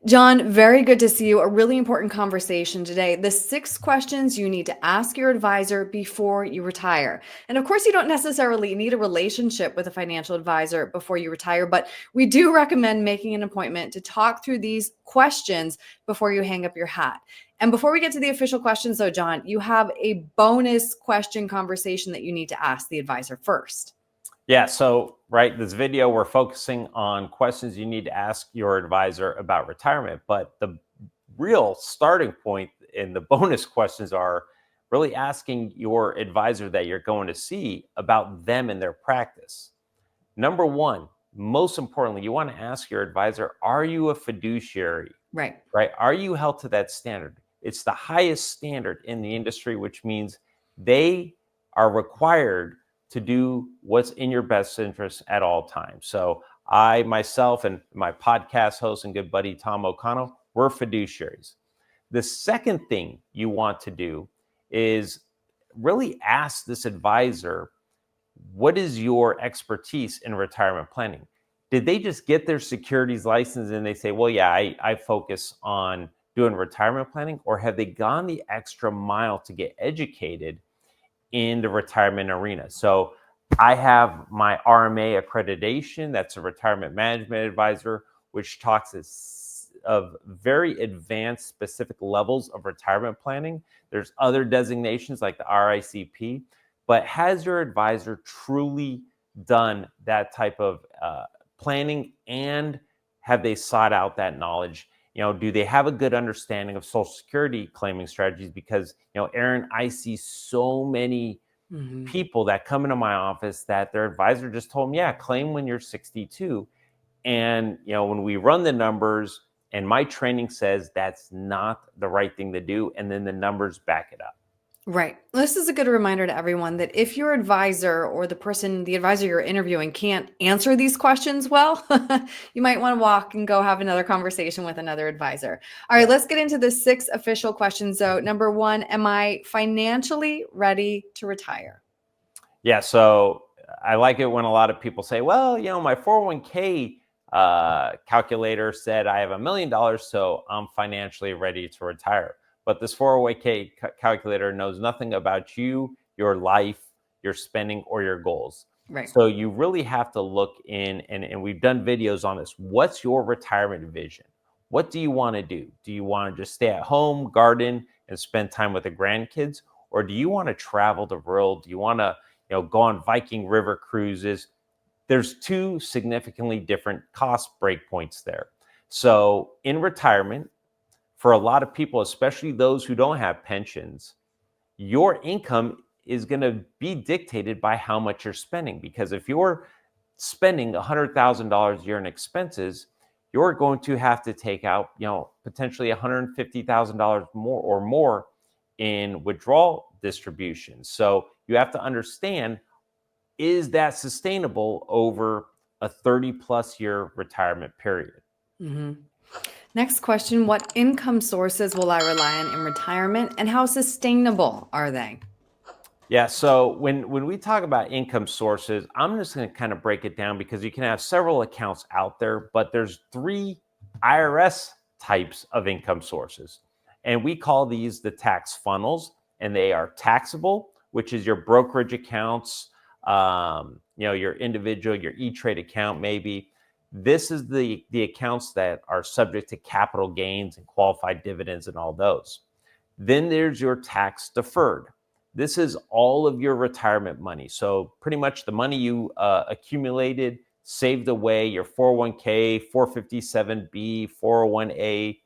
John, very good to see you. A really important conversation today. The 6 questions you need to ask your advisor before you retire. And of course, you don't necessarily need a relationship with a financial advisor before you retire, but we do recommend making an appointment to talk through these questions before you hang up your hat. And before we get to the official questions, though, John, you have a bonus question conversation that you need to ask the advisor first. Yeah, so this video, we're focusing on questions you need to ask your advisor about retirement. But the real starting point in the bonus questions are really asking your advisor that you're going to see about them and their practice. Number one, most importantly, you want to ask your advisor, are you a fiduciary? Right. Are you held to that standard? It's the highest standard in the industry, which means they are required to do what's in your best interest at all times. So I, myself, and my podcast host and good buddy, Tom O'Connell, we're fiduciaries. The second thing you want to do is really ask this advisor, what is your expertise in retirement planning? Did they just get their securities license and they say, well, yeah, I focus on doing retirement planning? Or have they gone the extra mile to get educated in the retirement arena? So I have my RMA accreditation, that's a retirement management advisor, which talks of very advanced specific levels of retirement planning. There's other designations like the RICP, but has your advisor truly done that type of planning, and have they sought out that knowledge? Do they have a good understanding of Social Security claiming strategies? Because, Aaron, I see so many people that come into my office that their advisor just told them, yeah, claim when you're 62. And, when we run the numbers and my training says that's not the right thing to do, and then the numbers back it up. Right. This is a good reminder to everyone that if your advisor or the advisor you're interviewing can't answer these questions well, you might want to walk and go have another conversation with another advisor. All right, let's get into the 6 official questions. So, number 1, am I financially ready to retire? Yeah, so I like it when a lot of people say, well, my 401k calculator said I have $1 million, so I'm financially ready to retire. But this 401k calculator knows nothing about you, your life, your spending, or your goals. Right. So you really have to look in, and we've done videos on this. What's your retirement vision? What do you want to do? Do you want to just stay at home, garden, and spend time with the grandkids? Or do you want to travel the world? Do you want to go on Viking River cruises? There's 2 significantly different cost breakpoints there. So in retirement, for a lot of people, especially those who don't have pensions, your income is going to be dictated by how much you're spending. Because if you're spending $100,000 a year in expenses, you're going to have to take out, potentially $150,000 more in withdrawal distributions. So you have to understand, is that sustainable over a 30+ year retirement period? Next question, what income sources will I rely on in retirement, and how sustainable are they? Yeah, so when we talk about income sources, I'm just going to kind of break it down, because you can have several accounts out there, but there's 3 IRS types of income sources. And we call these the tax funnels, and they are taxable, which is your brokerage accounts, your individual, your E-Trade account maybe. This is the accounts that are subject to capital gains and qualified dividends and all those. Then there's your tax deferred. This is all of your retirement money. So pretty much the money you accumulated, saved away, your 401k, 457b, 401a,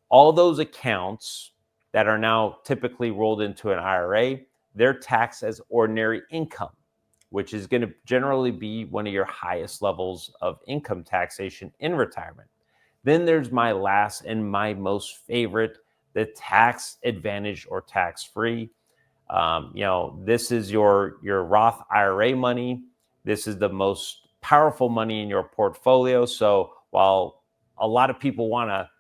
all those accounts that are now typically rolled into an IRA, they're taxed as ordinary income, which is going to generally be one of your highest levels of income taxation in retirement. Then there's my last and my most favorite, the tax advantage or tax-free. This is your Roth IRA money. This is the most powerful money in your portfolio. So while a lot of people want to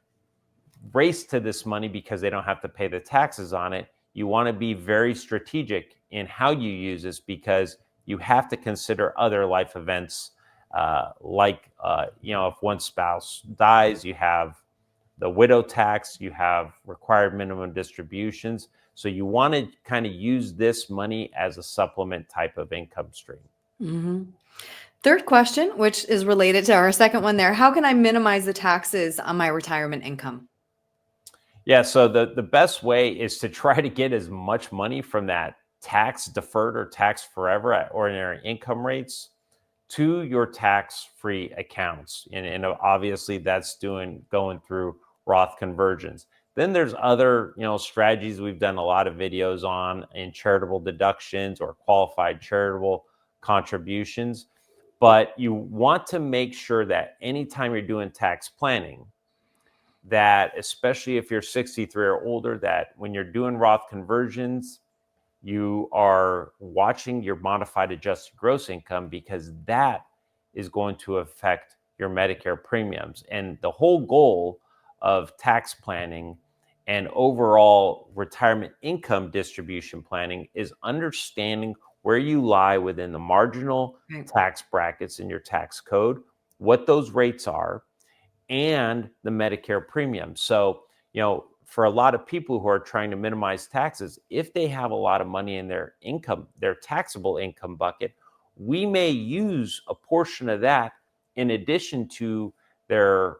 race to this money because they don't have to pay the taxes on it, you want to be very strategic in how you use this, because you have to consider other life events, if one spouse dies, you have the widow tax, you have required minimum distributions. So you want to kind of use this money as a supplement type of income stream. Hmm. Third question, which is related to our second one there. How can I minimize the taxes on my retirement income? Yeah, so the best way is to try to get as much money from that tax deferred or tax forever at ordinary income rates to your tax-free accounts. And obviously that's going through Roth conversions. Then there's other, strategies we've done a lot of videos on in charitable deductions or qualified charitable contributions. But you want to make sure that anytime you're doing tax planning, that especially if you're 63 or older, that when you're doing Roth conversions, you are watching your modified adjusted gross income, because that is going to affect your Medicare premiums. And the whole goal of tax planning and overall retirement income distribution planning is understanding where you lie within the marginal Right. tax brackets in your tax code, what those rates are, and the Medicare premium. So, for a lot of people who are trying to minimize taxes, if they have a lot of money in their income, their taxable income bucket, we may use a portion of that in addition to their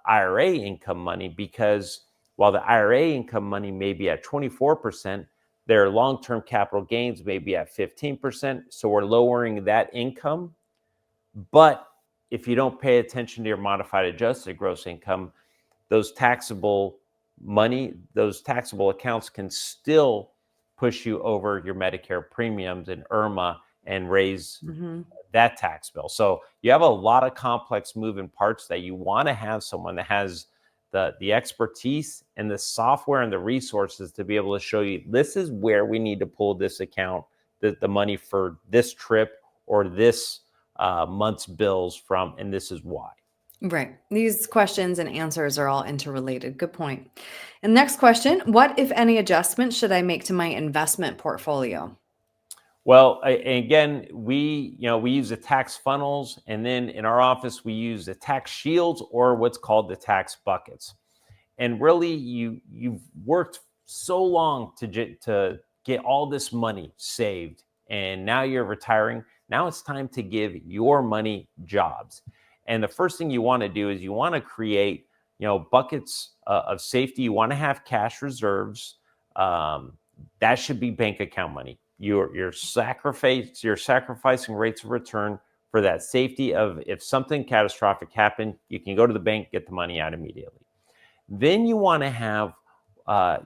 IRA income money, because while the IRA income money may be at 24%, their long term capital gains may be at 15%. So we're lowering that income. But if you don't pay attention to your modified adjusted gross income, those taxable those taxable accounts can still push you over your Medicare premiums and IRMA and raise Hmm. that tax bill. So you have a lot of complex moving parts that you want to have someone that has the expertise and the software and the resources to be able to show you, this is where we need to pull this account, the money for this trip or this month's bills from, and this is why. Right. These questions and answers are all interrelated. Good point. And next question, what, if any, adjustments should I make to my investment portfolio? Well, again, we use the tax funnels, and then in our office we use the tax shields, or what's called the tax buckets. And really, you've worked so long to get all this money saved, and now you're retiring. Now it's time to give your money jobs. And the first thing you want to do is you want to create, buckets of safety. You want to have cash reserves. That should be bank account money. You're sacrificing rates of return for that safety of, if something catastrophic happened, you can go to the bank, get the money out immediately. Then you want to have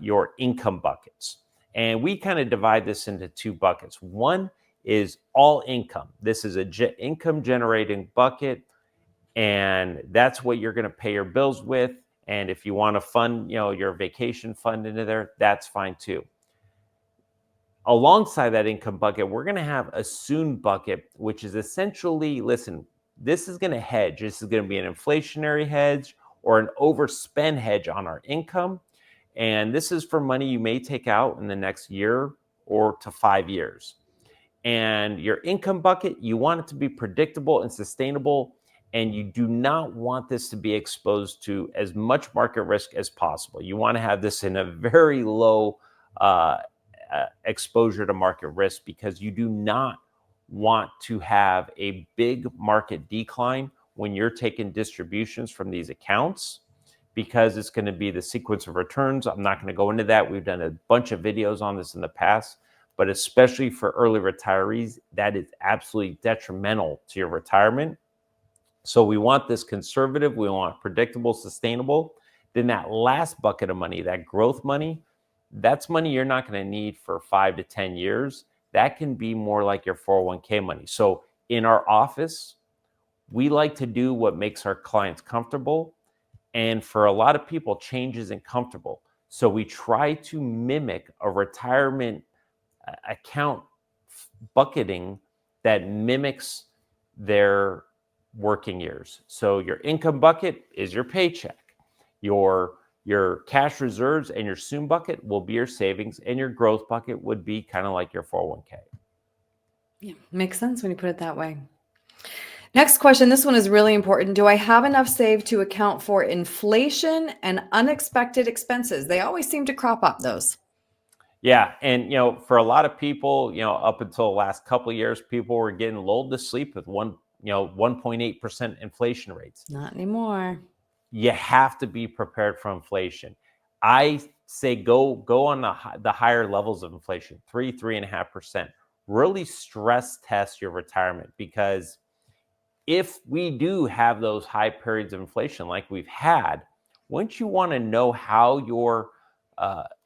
your income buckets. And we kind of divide this into two buckets. One is all income. This is income generating bucket, and that's what you're going to pay your bills with. And if you want to fund, your vacation fund into there, that's fine too. Alongside that income bucket, we're going to have a soon bucket, which is essentially, listen, this is going to hedge. This is going to be an inflationary hedge or an overspend hedge on our income. And this is for money you may take out in the next year or to 5 years. And your income bucket, you want it to be predictable and sustainable. And you do not want this to be exposed to as much market risk as possible. You want to have this in a very low exposure to market risk, because you do not want to have a big market decline when you're taking distributions from these accounts, because it's going to be the sequence of returns. I'm not going to go into that. We've done a bunch of videos on this in the past, but especially for early retirees, that is absolutely detrimental to your retirement. So we want this conservative, we want predictable, sustainable. Then that last bucket of money, that growth money, that's money you're not going to need for 5 to 10 years. That can be more like your 401k money. So in our office, we like to do what makes our clients comfortable. And for a lot of people, change isn't comfortable. So we try to mimic a retirement account bucketing that mimics their working years. So your income bucket is your paycheck. Your cash reserves and your soon bucket will be your savings, and your growth bucket would be kind of like your 401k. Yeah, makes sense when you put it that way. Next question. This one is really important. Do I have enough saved to account for inflation and unexpected expenses? They always seem to crop up, those. Yeah, and for a lot of people, up until the last couple of years, people were getting lulled to sleep with 1.8% inflation rates. Not anymore. You have to be prepared for inflation. I say go on the higher levels of inflation, 3.5%. Really stress test your retirement, because if we do have those high periods of inflation like we've had, wouldn't you want to know how your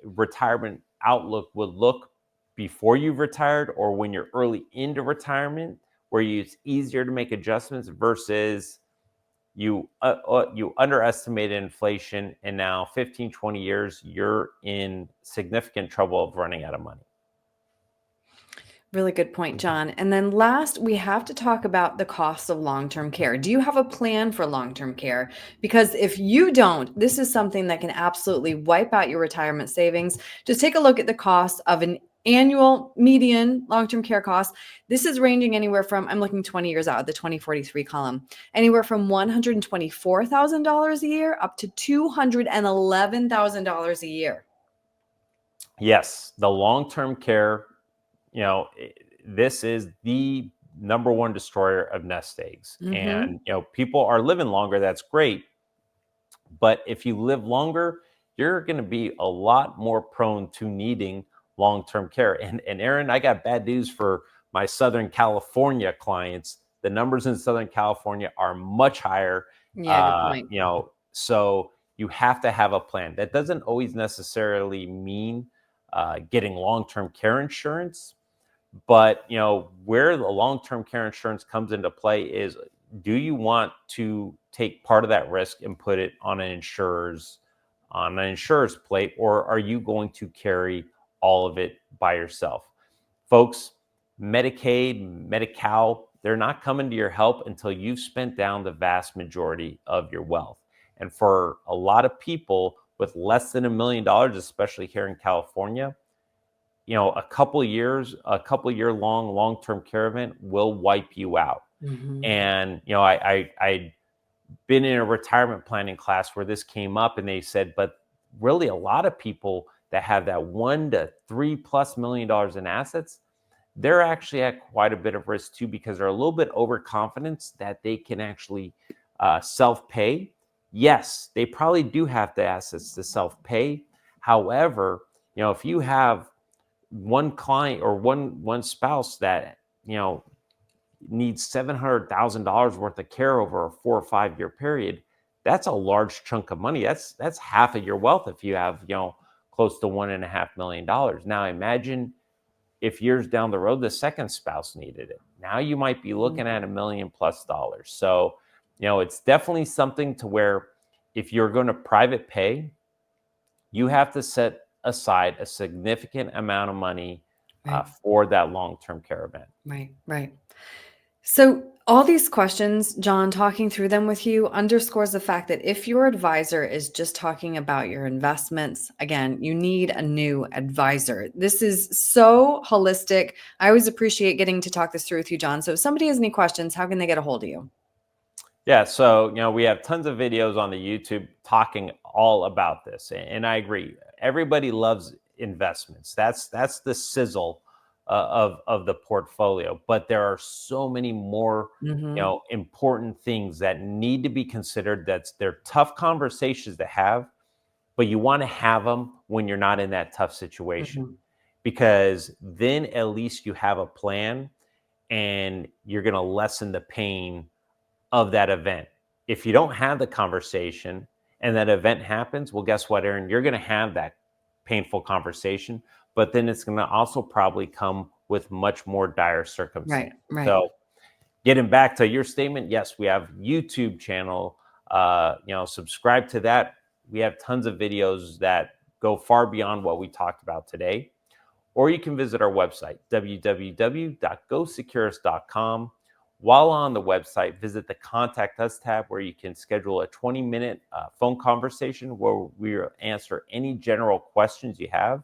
retirement outlook would look before you've retired, or when you're early into retirement, where it's easier to make adjustments versus you underestimated inflation, and now 15, 20 years you're in significant trouble of running out of money. Really good point, John. And then last, we have to talk about the cost of long term care. Do you have a plan for long term care? Because if you don't, this is something that can absolutely wipe out your retirement savings. Just take a look at the cost of an annual median long term care cost. This is ranging anywhere from, I'm looking 20 years out, the 2043 column, anywhere from $124,000 a year up to $211,000 a year. Yes, the long-term care, you know, i- this is the number one destroyer of nest eggs. Hmm. And, people are living longer. That's great. But if you live longer, you're going to be a lot more prone to needing long-term care. And Aaron, I got bad news for my Southern California clients. The numbers in Southern California are much higher. Yeah, good point. So you have to have a plan. That doesn't always necessarily mean getting long-term care insurance, but where the long-term care insurance comes into play is, do you want to take part of that risk and put it on an insurer's plate, or are you going to carry all of it by yourself? Folks, Medicaid, Medi-Cal, they're not coming to your help until you've spent down the vast majority of your wealth. And for a lot of people with less than $1 million, especially here in California, a couple year long-term care event will wipe you out. Hmm. And I'd been in a retirement planning class where this came up, and they said, but really a lot of people that have that 1 to 3+ million dollars in assets, they're actually at quite a bit of risk too, because they're a little bit overconfident that they can actually self-pay. Yes, they probably do have the assets to self-pay. However, if you have one client or one spouse that needs $700,000 worth of care over a 4 or 5 year period, that's a large chunk of money. That's half of your wealth if you have close to $1.5 million. Now imagine if years down the road the second spouse needed it. Now you might be looking at $1 million+. So it's definitely something to where, if you're going to private pay, you have to set aside a significant amount of money Right. for that long-term care event. Right, right. So, all these questions, John, talking through them with you underscores the fact that if your advisor is just talking about your investments, again, you need a new advisor. This is so holistic. I always appreciate getting to talk this through with you, John. So, if somebody has any questions, how can they get a hold of you? Yeah, so we have tons of videos on the YouTube talking all about this, and I agree. Everybody loves investments. That's the sizzle of the portfolio. But there are so many more Hmm. important things that need to be considered. They're tough conversations to have, but you want to have them when you're not in that tough situation, Hmm. because then at least you have a plan, and you're going to lessen the pain of that event. If you don't have the conversation and that event happens, well, guess what, Aaron? You're going to have that painful conversation, but then it's going to also probably come with much more dire Right, circumstance. right. So, getting back to your statement, yes, we have YouTube channel. Subscribe to that. We have tons of videos that go far beyond what we talked about today. Or you can visit our website, www.gosecurus.com. While on the website, visit the Contact Us tab, where you can schedule a 20-minute phone conversation where we will answer any general questions you have,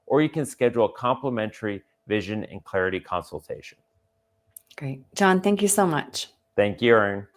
or you can schedule a complimentary vision and clarity consultation. Great. John, thank you so much. Thank you, Aaron.